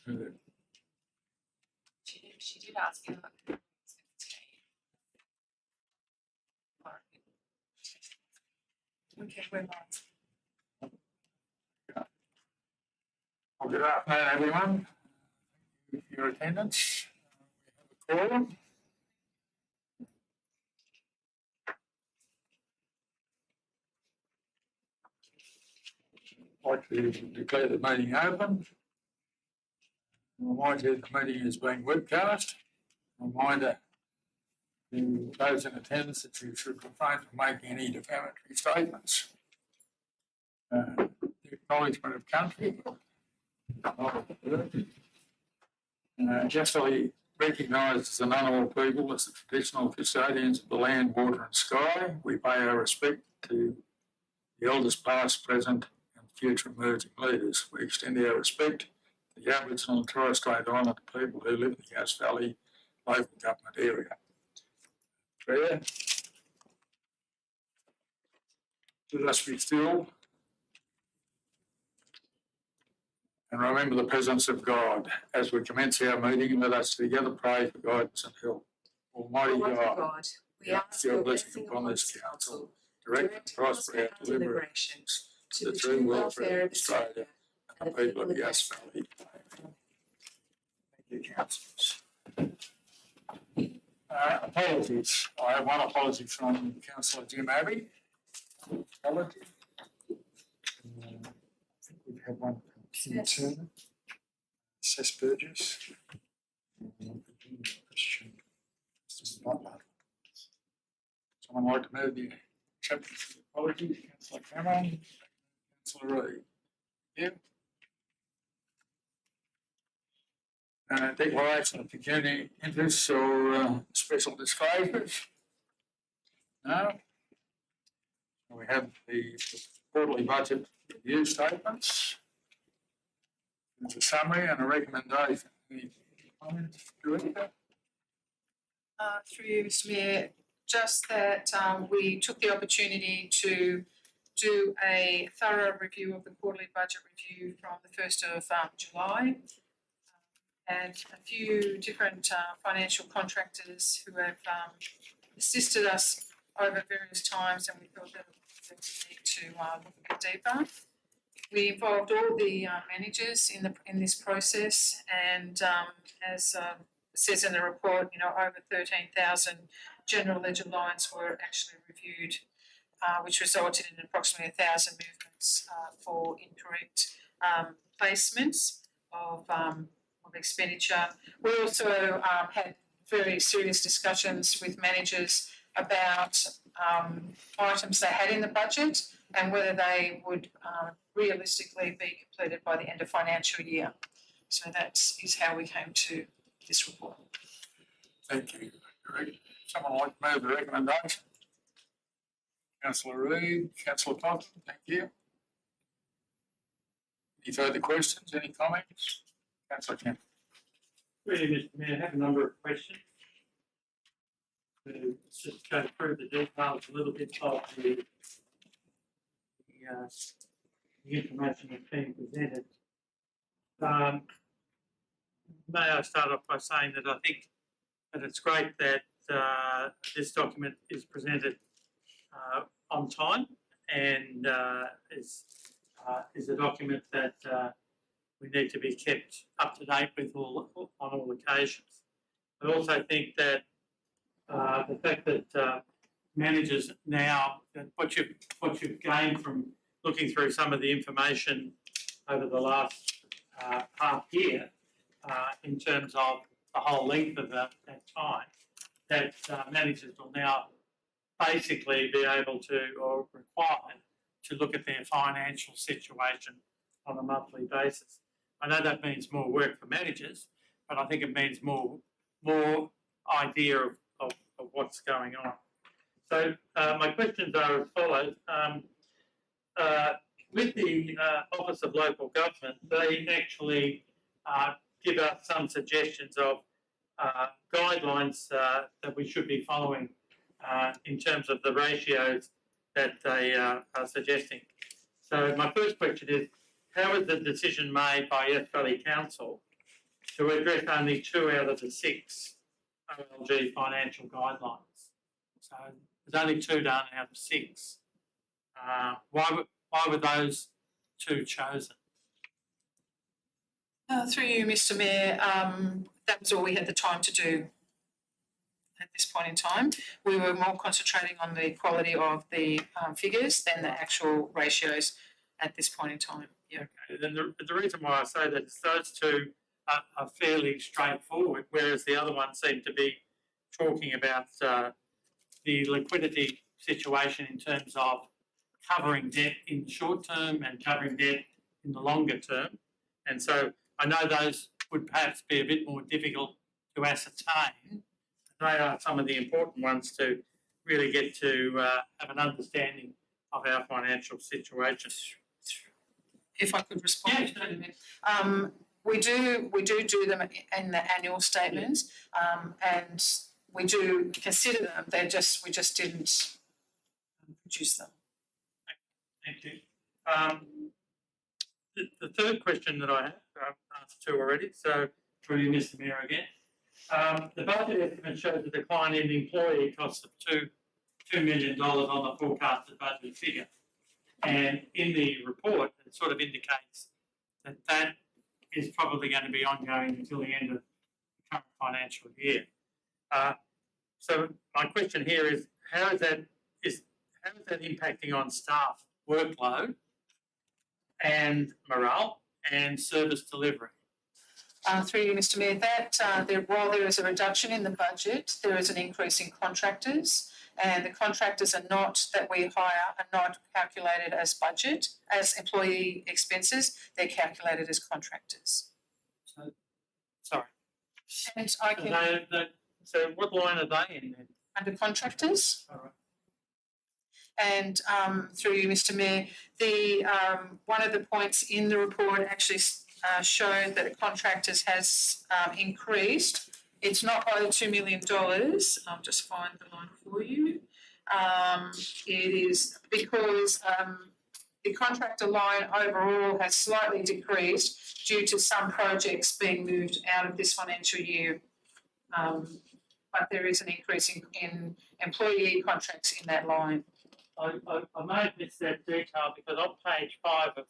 heard. She did ask you about the 15. Okay, we're on. Well, good afternoon, everyone. Thank you for your attendance. We have a quorum. I'd like to declare the meeting open. A reminder that the meeting is being webcast. A reminder to those in attendance that you should refrain from making any defamatory statements. The acknowledgement of country. Justly recognised as the Ngunnawal people as the traditional custodians of the land, water and sky, we pay our respect to the elders past, present and future emerging leaders. We extend our respect to the Aboriginal and Torres Strait Islander people who live in the Yass Valley local government area. Prayer. Let us be still and remember the presence of God. As we commence our meeting, let us together pray for guidance and help. Almighty God, we ask your blessing upon this council, direct and prosper our deliberations to the true welfare of Australia and the people of the Yass Valley. Thank you, councillors. Apologies. I have one apology from Councillor Jim Abbey. Apology. I think we've had one from Kim Turner, Sess Burgess, Christian. Someone like to move the acceptance of the apologies? Councillor Cameron, Councillor Reid. Yeah. Declaration of pecuniary interests or special disclosures? No. We have the quarterly budget review statements. There's a summary and a recommendation. Any comments, Director? Through you, Mr. Mayor, just that we took the opportunity to do a thorough review of the quarterly budget review from the 1st of July. And a few different financial contractors who have assisted us over various times, and we felt that we need to look a bit deeper. We involved all the managers in this process, and as it says in the report, over 13,000 general ledger lines were actually reviewed, which resulted in approximately 1,000 movements for incorrect placements of expenditure. We also had very serious discussions with managers about items they had in the budget and whether they would realistically be completed by the end of financial year. So that is how we came to this report. Thank you. Someone like to move the recommendation? Councillor Reid, Councillor Thompson, thank you. Any further questions, any comments? Councillor Kemp. Really, Mr. Mayor, I have a number of questions. Let's just go through the details a little bit of the information that's being presented. May I start off by saying that I think that it's great that this document is presented on time and is a document that we need to be kept up to date with on all occasions. I also think that the fact that managers now, what you've gained from looking through some of the information over the last half year, in terms of the whole length of that time, that managers will now basically be able to, or required to look at their financial situation on a monthly basis. I know that means more work for managers, but I think it means more idea of what's going on. So my questions are as follows. With the Office of Local Government, they actually give us some suggestions of guidelines that we should be following in terms of the ratios that they are suggesting. So my first question is, how is the decision made by Yass Valley Council to address only 2 out of the 6 OLG financial guidelines. So there's only 2 done out of 6. Why were those 2 chosen? Through you, Mr Mayor, that was all we had the time to do at this point in time. We were more concentrating on the quality of the figures than the actual ratios at this point in time. Yeah. Okay, then the reason why I say that is those 2 are fairly straightforward, whereas the other one seemed to be talking about the liquidity situation in terms of covering debt in the short term and covering debt in the longer term. And so I know those would perhaps be a bit more difficult to ascertain. They are some of the important ones to really get to have an understanding of our financial situation. If I could respond. Yeah. We do them in the annual statements, and we do consider them. We just didn't produce them. Thank you. The third question that I have, I've asked 2 already, so through you, Mr Mayor, again. The budget estimate shows a decline in employee costs of $2 million on the forecasted budget figure. And in the report, it sort of indicates that that is probably going to be ongoing until the end of the current financial year. So my question here is, how is that impacting on staff workload and morale and service delivery? Through you, Mr Mayor, while there is a reduction in the budget, there is an increase in contractors, and the contractors that we hire are not calculated as employee expenses. They're calculated as contractors. Sorry. And I can So what line are they in then? under contractors. All right. And through you, Mr Mayor, the one of the points in the report actually showed that the contractors has increased. It's not by the $2 million. I'll just find the line for you. It is because the contractor line overall has slightly decreased due to some projects being moved out of this financial year. But there is an increase in employee contracts in that line. I may have missed that detail because on page 5 of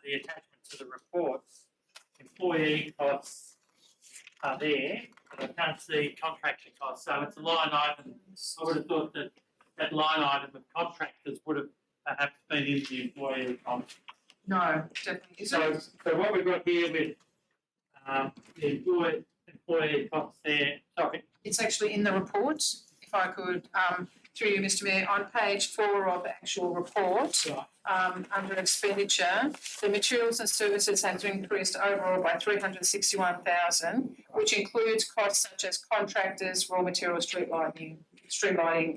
the attachment to the report, employee costs are there, but I can't see contractor costs. So it's a line item. I would have thought that that line item of contractors would have perhaps been in the employee cost. No, definitely isn't. So what we've got here with the employee costs there, sorry. It's actually in the report. If I could, through you, Mr Mayor, on page 4 of the actual report, under expenditure, the materials and services has increased overall by 361,000, which includes costs such as contractors, raw materials, street lighting,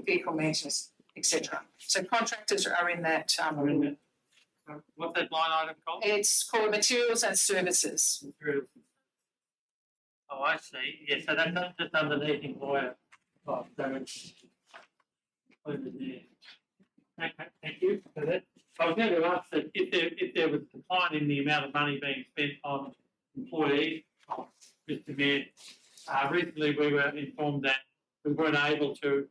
vehicle maintenance, etc. So contractors are in that. What's that line item called? It's called materials and services. Materials. Oh, I see. Yeah, so that's just underneath employer. Oh, so it's included there. Okay, thank you for that. I was going to ask that if there was a decline in the amount of money being spent on employees, Mr Mayor, recently we were informed that we weren't able to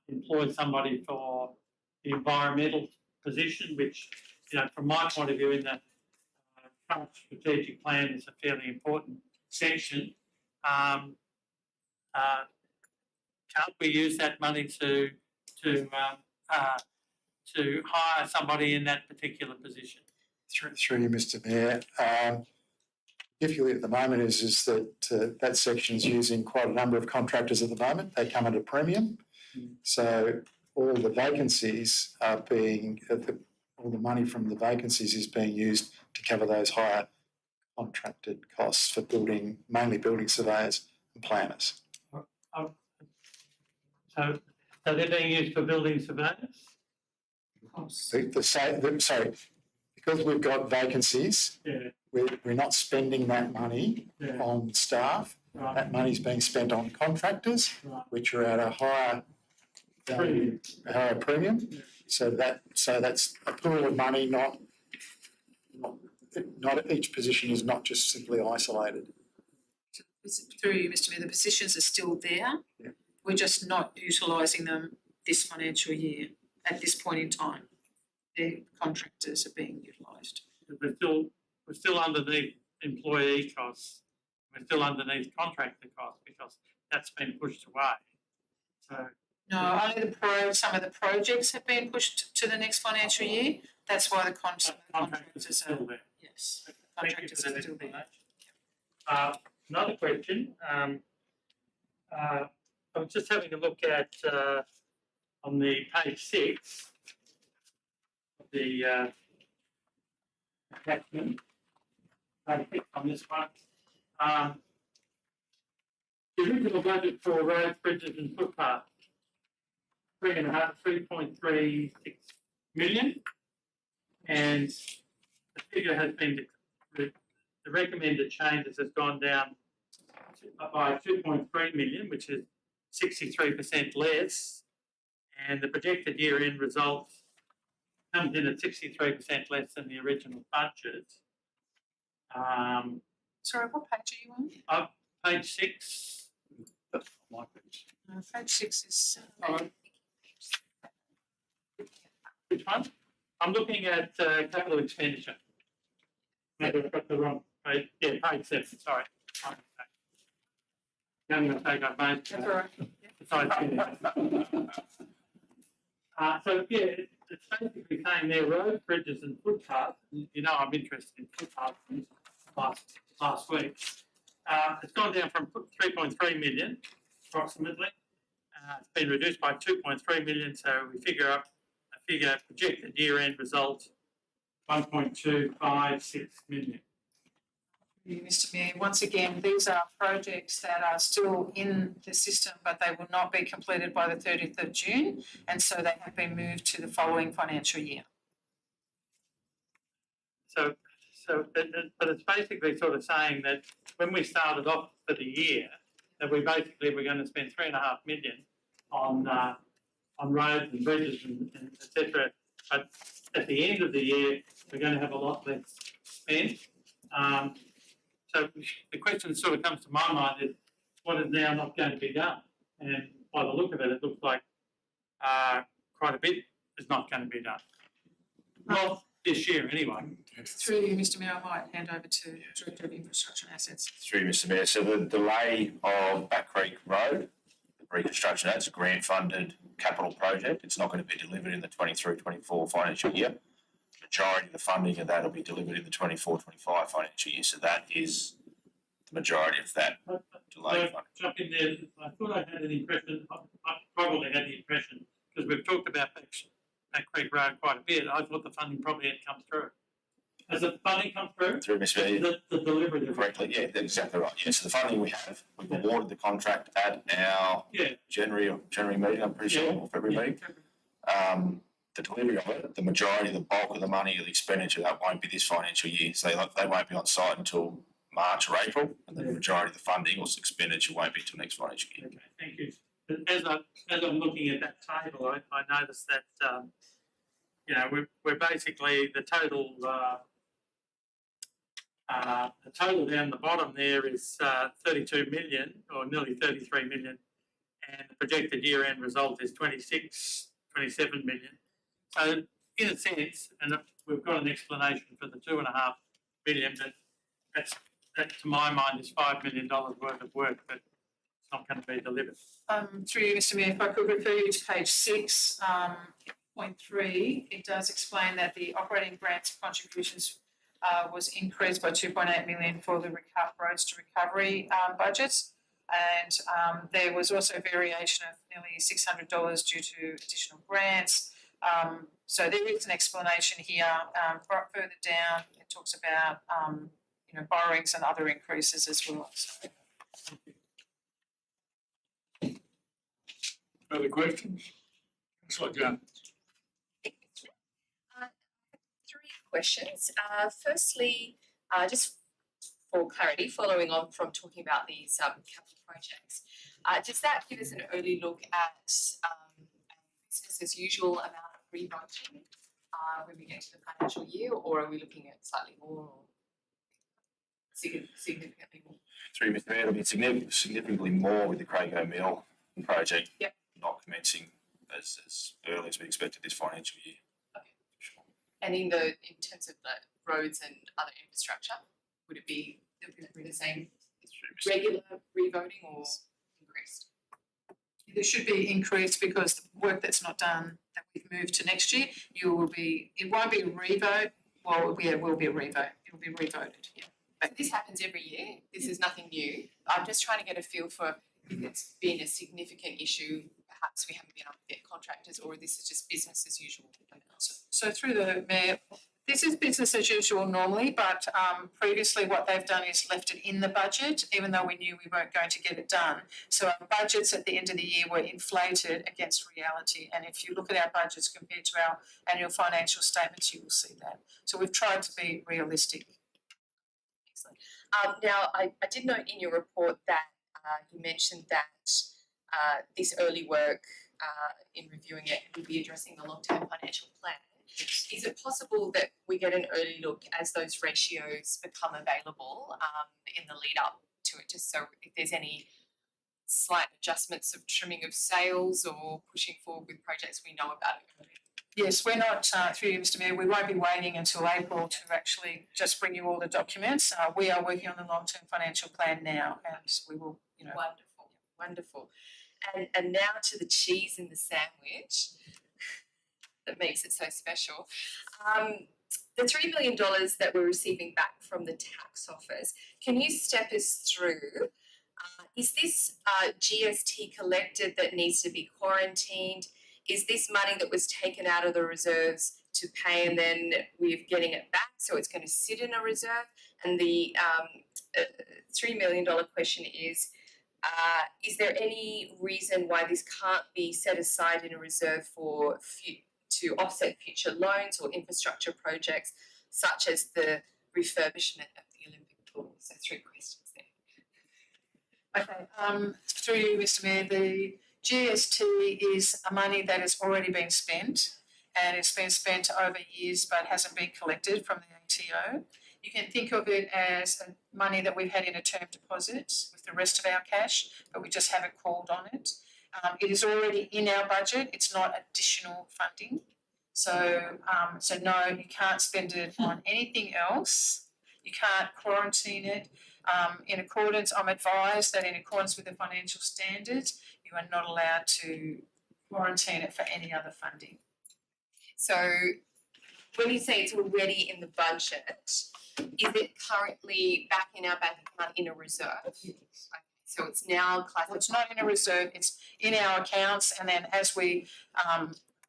employ somebody for the environmental position, which, from my point of view in the current strategic plan is a fairly important section. Can't we use that money to hire somebody in that particular position? Through you, Mr Mayor. Difficulty at the moment is that that section is using quite a number of contractors at the moment. They come at a premium. So all the vacancies are all the money from the vacancies is being used to cover those higher contracted costs for mainly building surveyors and planners. So they're being used for building surveyors? Sorry, because we've got vacancies, we're not spending that money on staff. Right. That money's being spent on contractors, which are at a higher premium. So that's a pool of money. Not each position is not just simply isolated. through you, Mr Mayor, the positions are still there. Yeah. We're just not utilising them this financial year at this point in time. The contractors are being utilised. We're still underneath employee costs. We're still underneath contractor costs because that's been pushed away. So No, only some of the projects have been pushed to the next financial year. That's why the contractors contractors are still there. yes, Thank you contractors for are that still there. explanation. Another question. I was just having a look at on the page 6 of the attachment. Page 6 on this one. The original budget for roads, bridges, and footpaths, 3.36 million, and the figure has been the recommended changes has gone down by 2.3 million, which is 63% less, and the projected year-end result comes in at 63% less than the original budget. Sorry, what page are you on? Page 6. My page. Page 6 is. Which one? I'm looking at capital expenditure. Maybe I've got the wrong page. Yeah, page 7. Sorry. I'm going to take up my. That's all right. So yeah, it's basically saying there roads, bridges, and footpaths. You know, I'm interested in footpaths since last week. It's gone down from 3.3 million approximately. It's been reduced by 2.3 million, so we figure projected year-end result 1.256 million. Mr Mayor, once again, these are projects that are still in the system, but they will not be completed by the 30th of June, and so they have been moved to the following financial year. So, but it's basically sort of saying that when we started off for the year, that we basically were going to spend 3.5 million on roads and bridges and etc. But at the end of the year, we're going to have a lot less spent. So the question that sort of comes to my mind is, what is now not going to be done? And by the look of it, it looks like quite a bit is not going to be done. Not this year, anyway. Through you, Mr Mayor, I might hand over to Director of Infrastructure and Assets. Through Mr Mayor, so the delay of Back Creek Road, the reconstruction, that's a grant funded capital project. It's not going to be delivered in the 23-24 financial year. Majority of the funding of that will be delivered in the 24-25 financial year. So that is the majority of that delay. Jump in there. I thought I had an impression. I probably had the impression because we've talked about Back Creek Road quite a bit. I thought the funding probably had come through. Has the funding come through? Through Mr Mayor. The delivery correctly, yeah, that's exactly right. Yeah, so the funding we have, we've awarded the contract at our January meeting, I'm pretty sure, or February meeting. The delivery of it, the majority of the bulk of the money of the expenditure, that won't be this financial year. So they won't be on site until March or April, and then the majority of the funding or expenditure won't be until next financial year. Okay, thank you. As I'm looking at that table, I noticed that you know we're basically the total down the bottom there is 32 million or nearly 33 million, and the projected year-end result is 27 million. So in a sense, and we've got an explanation for the 2.5 million, but that to my mind is $5 million worth of work, but it's not going to be delivered. Through you, Mr Mayor, if I could refer you to page 6, point 3, it does explain that the operating grants contributions was increased by 2.8 million for the roads to recovery budgets. And there was also a variation of nearly $600 due to additional grants. So there is an explanation here. Further down, it talks about borrowings and other increases as well. So. Further questions? Councillor Gunn. Three questions. Firstly, just for clarity, following on from talking about these capital projects, does that give us an early look at business as usual amount of significantly more. Through Mr Mayor, it'll be significantly more with the Crago Mill project. Yep. Not commencing as early as we expected this financial year. Okay. Sure. And in terms of the roads and other infrastructure, would it be the same regular revoting or increased? There should be increased because the work that's not done that we've moved to next year, it won't be a revote. Well, it will be a revote. It will be revoted, yeah. But this happens every year. This is nothing new. I'm just trying to get a feel for if it's been a significant issue. Perhaps we haven't been able to get contractors, or this is just business as usual. So through the Mayor, this is business as usual normally, but previously what they've done is left it in the budget, even though we knew we weren't going to get it done. So our budgets at the end of the year were inflated against reality. And if you look at our budgets compared to our annual financial statements, you will see that. So we've tried to be realistic. Excellent. Now, I did note in your report that you mentioned that this early work in reviewing it will be addressing the long-term financial plan. Is it possible that we get an early look as those ratios become available in the lead up to it, just so if there's any slight adjustments of trimming of sales or pushing forward with projects we know about it early? Yes, we're not, through you, Mr Mayor, we won't be waiting until April to actually just bring you all the documents. We are working on the long-term financial plan now, and we will, Wonderful, wonderful. And now to the cheese in the sandwich that makes it so special. The $3 million that we're receiving back from the tax office, can you step us through, is this GST collected that needs to be quarantined? Is this money that was taken out of the reserves to pay and then we're getting it back, so it's going to sit in a reserve? And the $3 million question is there any reason why this can't be set aside in a reserve to offset future loans or infrastructure projects, such as the refurbishment of the Olympic pool? So 3 questions there. Okay, through you, Mr Mayor, the GST is money that has already been spent, and it's been spent over years but hasn't been collected from the ATO. You can think of it as money that we've had in a term deposit with the rest of our cash, but we just haven't called on it. It is already in our budget. It's not additional funding. So no, you can't spend it on anything else. You can't quarantine it. I'm advised that in accordance with the financial standards, you are not allowed to quarantine it for any other funding. So when you say it's already in the budget, is it currently back in our bank account in a reserve? Yes. Okay, so it's now classified. Well, it's not in a reserve, it's in our accounts, and then as we,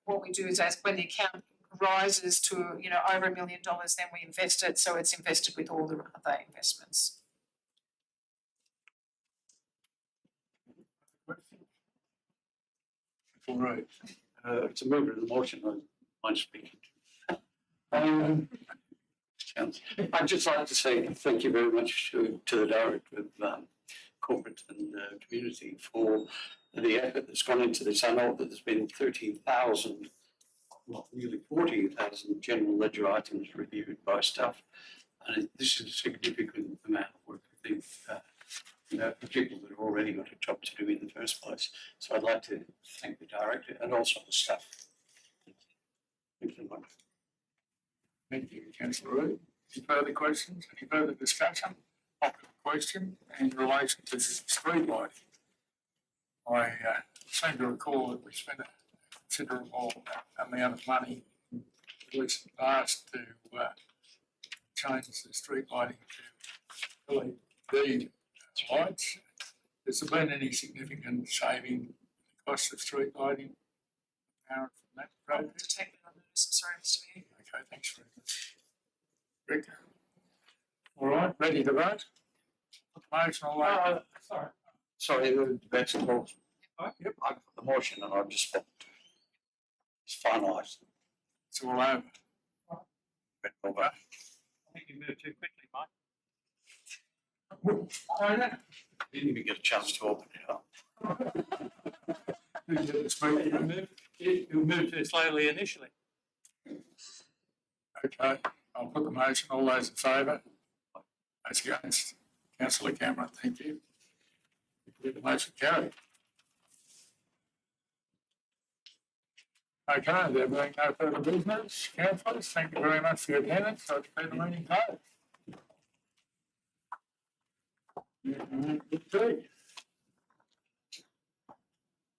what we do is as when the account rises to, over $1 million, then we invest it, so it's invested with all the other investments. All right. It's a mover of the motion, I'm speaking I'd just like to say thank you very much to the Director of Corporate and Community for the effort that's gone into this. I know that there's been 13,000, nearly 14,000 general ledger items reviewed by staff, and this is a significant amount of work, I think, for people that have already got a job to do in the first place. So I'd like to thank the Director and also the staff. Thank you very much. Thank you, Councillor Root. Any further questions? Any further discussion? Popular question in relation to street lighting. I seem to recall that we spent a considerable amount of money in recent past to change the street lighting to LED lights. Has there been any significant saving in the cost of street lighting apparent from that I'll project? take that on notice. Sorry, Mr Mayor. Okay, thanks very much. Rick? All right, ready to vote? Motion all over. Sorry, the debate's closed. Yep, I put the motion and I've just got it's finalised. It's all over. I think you moved too quickly, Mike. Didn't even get a chance to open it up. You moved too slowly initially. Okay, I'll put the motion. All those in favour? Those against? Councillor Cameron, thank you. Declare the motion carried. Okay, there being no further business, councillors, thank you very much for your attendance. I declare the meeting closed. Good day.